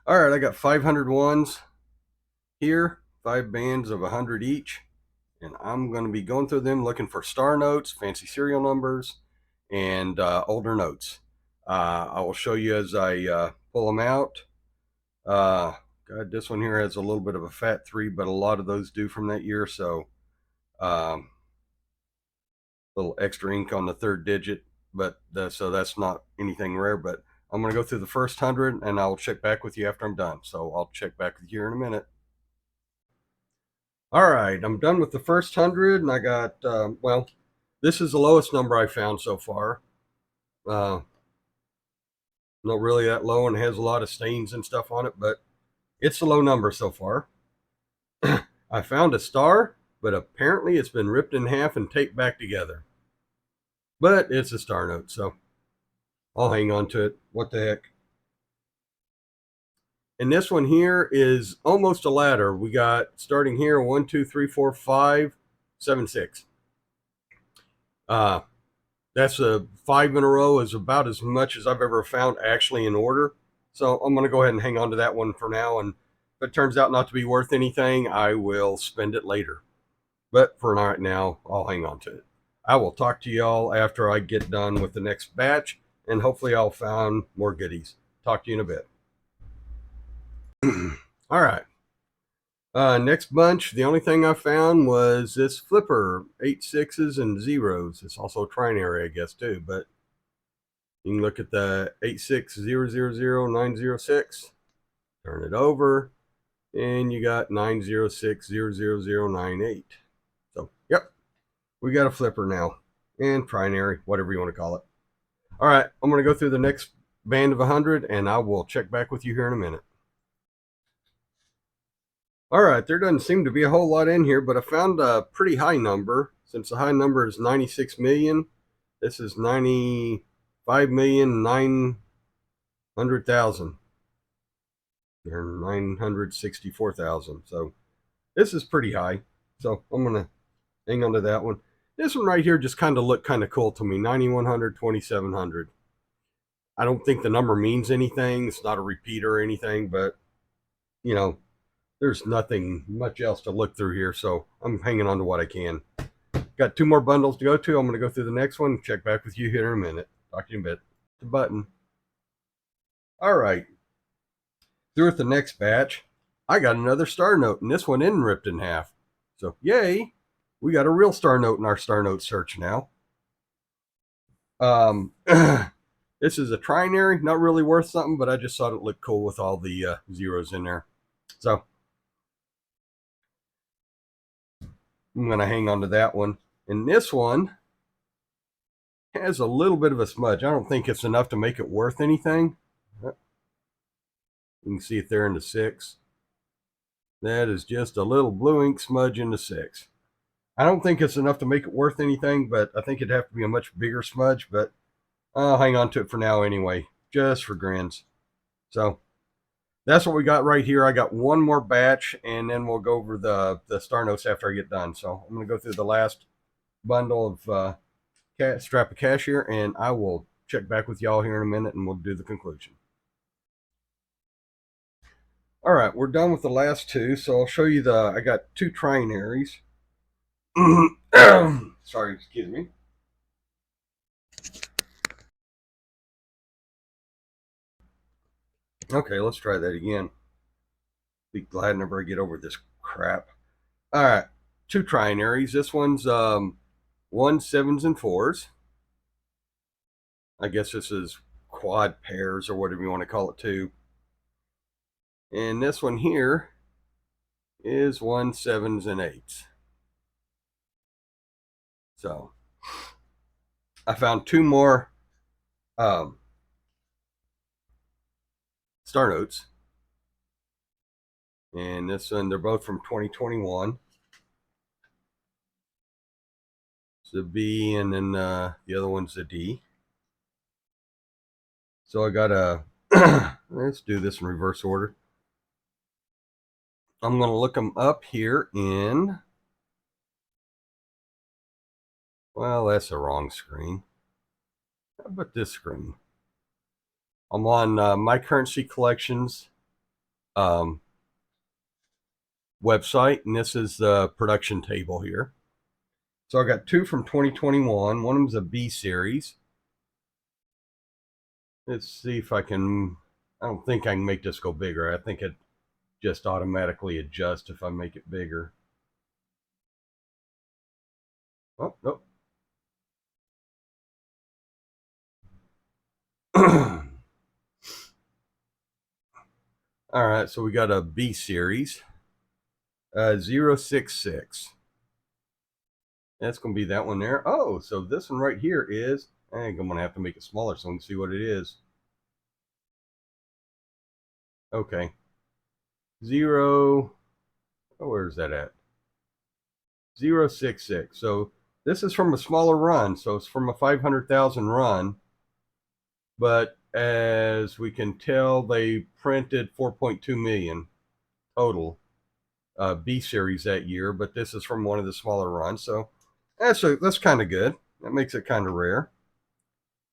All right, I got 500 ones here, 5 bands of 100 each, and I'm going to be going through them looking for star notes, fancy serial numbers, and older notes. I will show you as I pull them out. God, this one here has a little bit of a fat 3, but a lot of those do from that year, so um, a little extra ink on the third digit, but so that's not anything rare. But I'm going to go through the first 100, and I'll check back with you after I'm done. So I'll check back with you here in a minute. All right, I'm done with the first 100, and I got, well, this is the lowest number I found so far. Uh, Not really that low, and it has a lot of stains and stuff on it, but it's a low number so far. I found a star, but apparently it's been ripped in half and taped back together. But it's a star note, so I'll hang on to it. What the heck? And this one here is almost a ladder. We got starting here 1, 2, 3, 4, 5, 7, 6. That's a 5 in a row is about as much as I've ever found actually in order. So I'm going to go ahead and hang on to that one for now. And if it turns out not to be worth anything, I will spend it later. But for right now, I'll hang on to it. I will talk to y'all after I get done with the next batch, and hopefully I'll find more goodies. Talk to you in a bit. All right. Next bunch, the only thing I found was this flipper, 8 sixes and zeros. It's also trinary, I guess, too. But you can look at the 860000906, turn it over, and you got 9060098. So, yep, we got a flipper now, and trinary, whatever you want to call it. All right, I'm going to go through the next band of 100, and I will check back with you here in a minute. All right, there doesn't seem to be a whole lot in here, but I found a pretty high number. Since the high number is 96 million, this is 95,900,000 or 964,000. So this is pretty high. So I'm going to hang on to that one. This one right here just kind of looked kind of cool to me, 9100, 2700. I don't think the number means anything. It's not a repeater or anything, but you know, there's nothing much else to look through here, so I'm hanging on to what I can. Got 2 more bundles to go to. I'm going to go through the next one. Check back with you here in a minute. Talk to you in a bit. The button. All right. Through with the next batch. I got another star note, and this one isn't ripped in half. So, yay. We got a real star note in our star note search now. This is a trinary. Not really worth something, but I just thought it looked cool with all the zeros in there. So, I'm going to hang on to that one. And this one has a little bit of a smudge. I don't think it's enough to make it worth anything. You can see it there in the 6. That is just a little blue ink smudge in the 6. I don't think it's enough to make it worth anything, but I think it'd have to be a much bigger smudge, but I'll hang on to it for now anyway, just for grins. So that's what we got right here. I got one more batch, and then we'll go over the star notes after I get done. So I'm going to go through the last bundle of strap of cash here, and I will check back with y'all here in a minute, and we'll do the conclusion. All right, we're done with the last 2, so I'll show you I got 2 trinaries. Sorry, excuse me. Okay, let's try that again. Be glad whenever I get over this crap. All right, 2 trinaries. This one's 1 7s and 4s. I guess this is quad pairs or whatever you want to call it too. And this one here is 1 7s and 8s. So I found 2 more star notes, and this one, they're both from 2021. It's a B, and then the other one's a D. So I got a let's do this in reverse order. I'm going to look them up here in, well, that's the wrong screen. How about this screen? I'm on My Currency Collections, website, and this is the production table here. So I got two from 2021. One of them is a B series. Let's see if I can. I don't think I can make this go bigger. I think it just automatically adjusts if I make it bigger. Oh, nope. All right, so we got a B series, 066. That's going to be that one there. Oh, so this one right here is, I think I'm going to have to make it smaller so we can see what it is. Okay. Where's that at? 066. So this is from a smaller run. So it's from a 500,000 run. But as we can tell, they printed 4.2 million total B series that year. But this is from one of the smaller runs. So that's kind of good. That makes it kind of rare.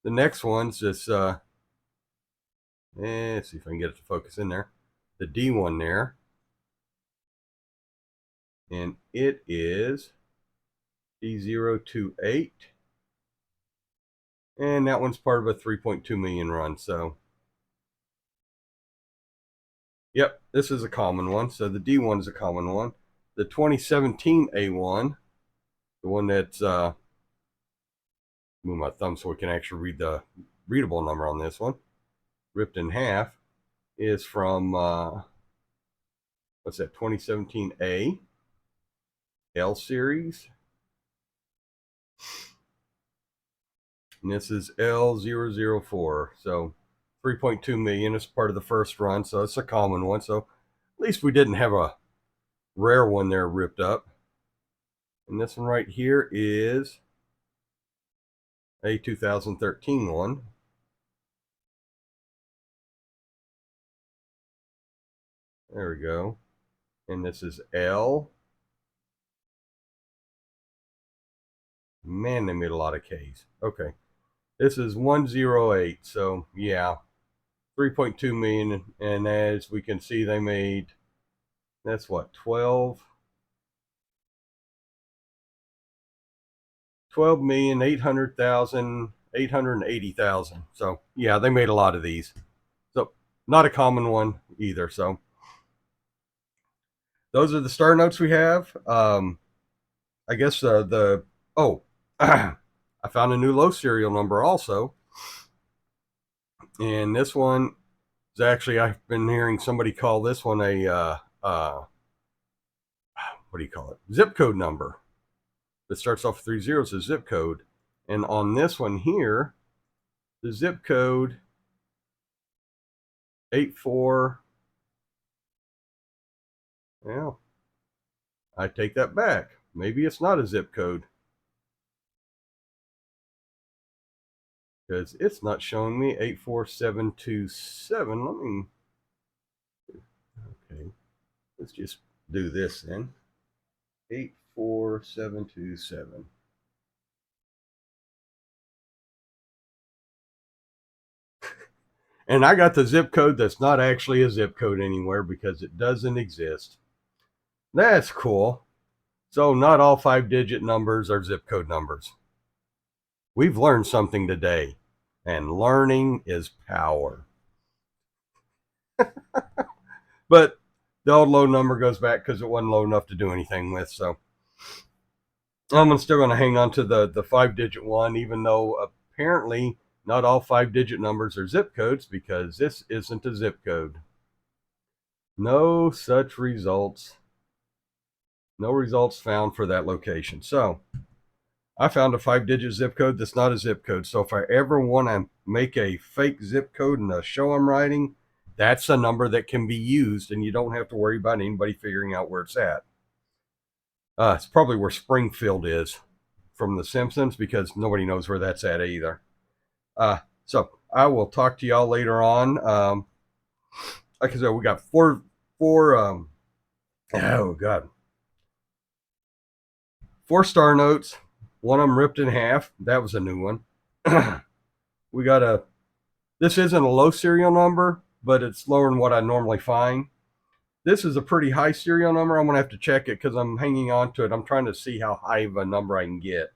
The next one's this, let's see if I can get it to focus in there. The D one there. And it is D028. And that one's part of a 3.2 million run. So, yep, this is a common one. So the D1 is a common one. The 2017 A1, the one that's, move my thumb so we can actually read the readable number on this one, ripped in half, is from, what's that, 2017 A, L series. And this is L004. So 3.2 million is part of the first run. So it's a common one. So at least we didn't have a rare one there ripped up. And this one right here is a 2013 one. There we go. And this is L. Man, they made a lot of Ks. Okay. This is 108. So, yeah, 3.2 million. And as we can see, they made, that's what, 12,800,880,000. So, yeah, they made a lot of these. So, not a common one either. So, those are the star notes we have. I guess I found a new low serial number also. And this one is actually, I've been hearing somebody call this one a, what do you call it? Zip code number. That starts off with 3 zeros is zip code. And on this one here, the zip code 84. Well, I take that back. Maybe it's not a zip code, because it's not showing me 84727. Let me, okay, let's just do this then. 84727. And I got the zip code that's not actually a zip code anywhere because it doesn't exist. That's cool. So not all 5-digit numbers are zip code numbers. We've learned something today, and learning is power. But the old low number goes back because it wasn't low enough to do anything with. So I'm still going to hang on to the 5-digit one, even though apparently not all 5-digit numbers are zip codes, because this isn't a zip code. No such results. No results found for that location. So I found a 5-digit zip code that's not a zip code. So if I ever want to make a fake zip code in a show I'm writing, that's a number that can be used, and you don't have to worry about anybody figuring out where it's at. It's probably where Springfield is from The Simpsons, because nobody knows where that's at either. So I will talk to y'all later on. Like I said, we got four four star notes. One of them ripped in half. That was a new one. This isn't a low serial number, but it's lower than what I normally find. This is a pretty high serial number. I'm going to have to check it because I'm hanging on to it. I'm trying to see how high of a number I can get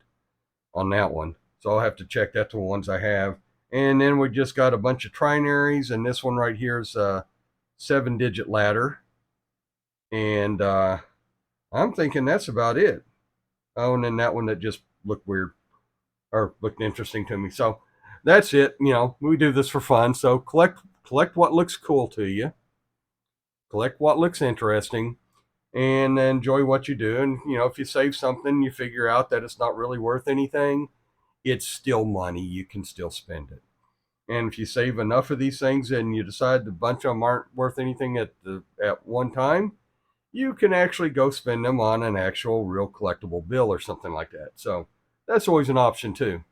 on that one. So I'll have to check that to the ones I have. And then we just got a bunch of trinaries, and this one right here is a 7-digit ladder. And I'm thinking that's about it. Oh, and then that one that just looked weird or looked interesting to me. So that's it. You know, we do this for fun. So collect what looks cool to you, collect what looks interesting, and enjoy what you do. And you know, if you save something, you figure out that it's not really worth anything, it's still money. You can still spend it. And if you save enough of these things and you decide a bunch of them aren't worth anything at one time, you can actually go spend them on an actual real collectible bill or something like that. So that's always an option too.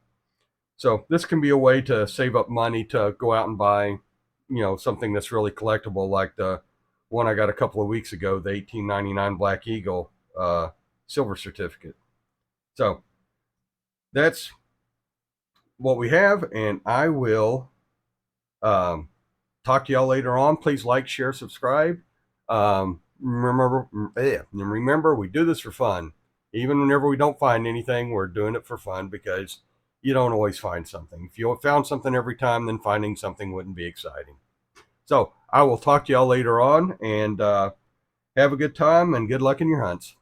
So this can be a way to save up money to go out and buy, you know, something that's really collectible, like the one I got a couple of weeks ago, the 1899 Black Eagle silver certificate. So that's what we have, and I will talk to y'all later on. Please like, share, subscribe. Remember, we do this for fun. Even whenever we don't find anything, we're doing it for fun because you don't always find something. If you found something every time, then finding something wouldn't be exciting. So I will talk to y'all later on, and have a good time and good luck in your hunts.